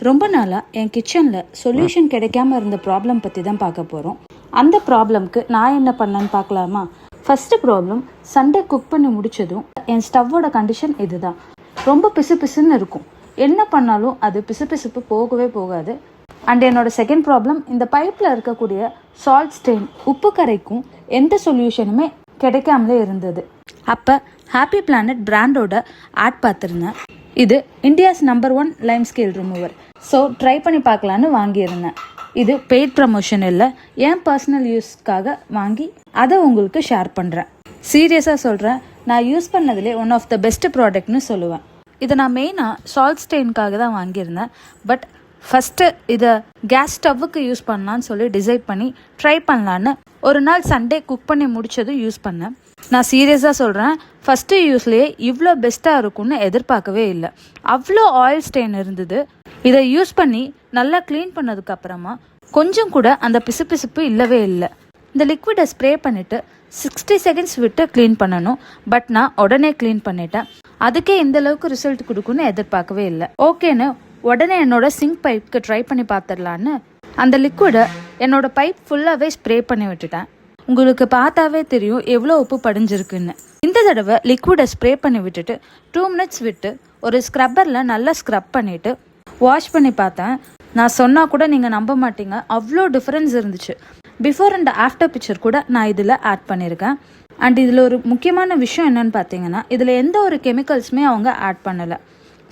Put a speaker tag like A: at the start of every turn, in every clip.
A: ரொம்ப நாளாக என் கிச்சனில் சொல்யூஷன் கிடைக்காம இருந்த ப்ராப்ளம் பற்றி தான் பார்க்க போகிறோம். அந்த ப்ராப்ளம்க்கு நான் என்ன பண்ணேன்னு பார்க்கலாமா? ஃபஸ்ட்டு ப்ராப்ளம், சண்டே குக் பண்ணி முடித்ததும் என் ஸ்டவ்வோட கண்டிஷன் இதுதான். ரொம்ப பிசு பிசுன்னு இருக்கும். என்ன பண்ணாலும் அது பிசுபிசுப்பு போகவே போகாது. அண்ட் என்னோட செகண்ட் ப்ராப்ளம், இந்த பைப்பில் இருக்கக்கூடிய சால்ட் ஸ்டெயின், உப்பு கரைக்கும் எந்த சொல்யூஷனுமே கிடைக்காமலே இருந்தது. அப்போ ஹாப்பி பிளானட் பிராண்டோட ஆட் பார்த்துருந்தேன். இது India's number 1 Lime scale remover. So try பண்ணி பார்க்கலான்னு வாங்கியிருந்தேன். இது பெய்ட் ப்ரமோஷன் இல்லை, என் பர்சனல் யூஸ்க்காக வாங்கி அதை உங்களுக்கு ஷேர் பண்ணுறேன். சீரியஸாக சொல்கிறேன், நான் யூஸ் பண்ணதுலே ஒன் ஆஃப் த பெஸ்ட் ப்ராடக்ட்னு சொல்லுவேன். இதை நான் மெயினாக சால்ட் ஸ்டெயின்காக தான் வாங்கியிருந்தேன். பட் ஃபஸ்ட்டு இதை கேஸ் ஸ்டவ்வுக்கு யூஸ் பண்ணலான்னு சொல்லி டிசைட் பண்ணி ட்ரை பண்ணலான்னு ஒரு நாள் சண்டே குக் பண்ணி முடித்ததும் யூஸ் பண்ணேன். நான் சீரியஸாக சொல்கிறேன், ஃபஸ்ட்டு யூஸ்லேயே இவ்வளோ பெஸ்ட்டாக இருக்கும்னு எதிர்பார்க்கவே இல்லை. அவ்வளோ ஆயில் ஸ்டெயின் இருந்தது. இதை யூஸ் பண்ணி நல்லா க்ளீன் பண்ணதுக்கப்புறமா கொஞ்சம் கூட அந்த பிசுபிசுப்பு இல்லவே இல்லை. இந்த லிக்விடை ஸ்ப்ரே பண்ணிவிட்டு 60 செகண்ட்ஸ் விட்டு க்ளீன் பண்ணணும். பட் நான் உடனே க்ளீன் பண்ணிட்டேன். அதுக்கே இந்தளவுக்கு ரிசல்ட் கொடுக்குன்னு எதிர்பார்க்கவே இல்லை. ஓகேன்னு உடனே என்னோட சிங்க் பைப்புக்கு ட்ரை பண்ணி பார்த்துடலான்னு அந்த லிக்விடை என்னோட பைப் ஃபுல்லாகவே ஸ்ப்ரே பண்ணி விட்டுட்டேன். உங்களுக்கு பார்த்தாவே தெரியும் எவ்வளோ உப்பு படிஞ்சிருக்குன்னு. இந்த தடவை லிக்விடை ஸ்ப்ரே பண்ணி விட்டுட்டு 2 மினிட்ஸ் விட்டு ஒரு ஸ்க்ரப்பரில் நல்லா ஸ்க்ரப் பண்ணிவிட்டு வாஷ் பண்ணி பார்த்தேன். நான் சொன்னால் கூட நீங்கள் நம்ப மாட்டீங்க, அவ்வளோ டிஃப்ரென்ஸ் இருந்துச்சு. பிஃபோர் அண்ட் ஆஃப்டர் பிக்சர் கூட நான் இதில் ஆட் பண்ணியிருக்கேன். அண்ட் இதில் ஒரு முக்கியமான விஷயம் என்னன்னு பார்த்தீங்கன்னா, இதில் எந்த ஒரு கெமிக்கல்ஸுமே அவங்க ஆட் பண்ணலை.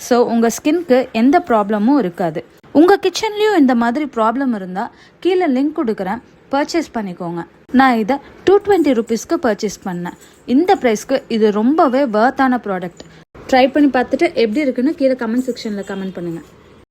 A: ஸோ உங்கள் ஸ்கின்க்கு எந்த ப்ராப்ளமும் இருக்காது. உங்கள் கிச்சன்லேயும் இந்த மாதிரி ப்ராப்ளம் இருந்தால் கீழே லிங்க் கொடுக்குறேன், பர்ச்சேஸ் பண்ணிக்கோங்க. நான் இதை 220 ருபீஸ்க்கு பர்ச்சேஸ் பண்ணேன். இந்த ப்ரைஸ்க்கு இது ரொம்பவே வர்த்தான ப்ராடக்ட். ட்ரை பண்ணி பார்த்துட்டு எப்படி இருக்குன்னு கீழே கமெண்ட் செக்ஷனில் கமெண்ட் பண்ணுங்கள்.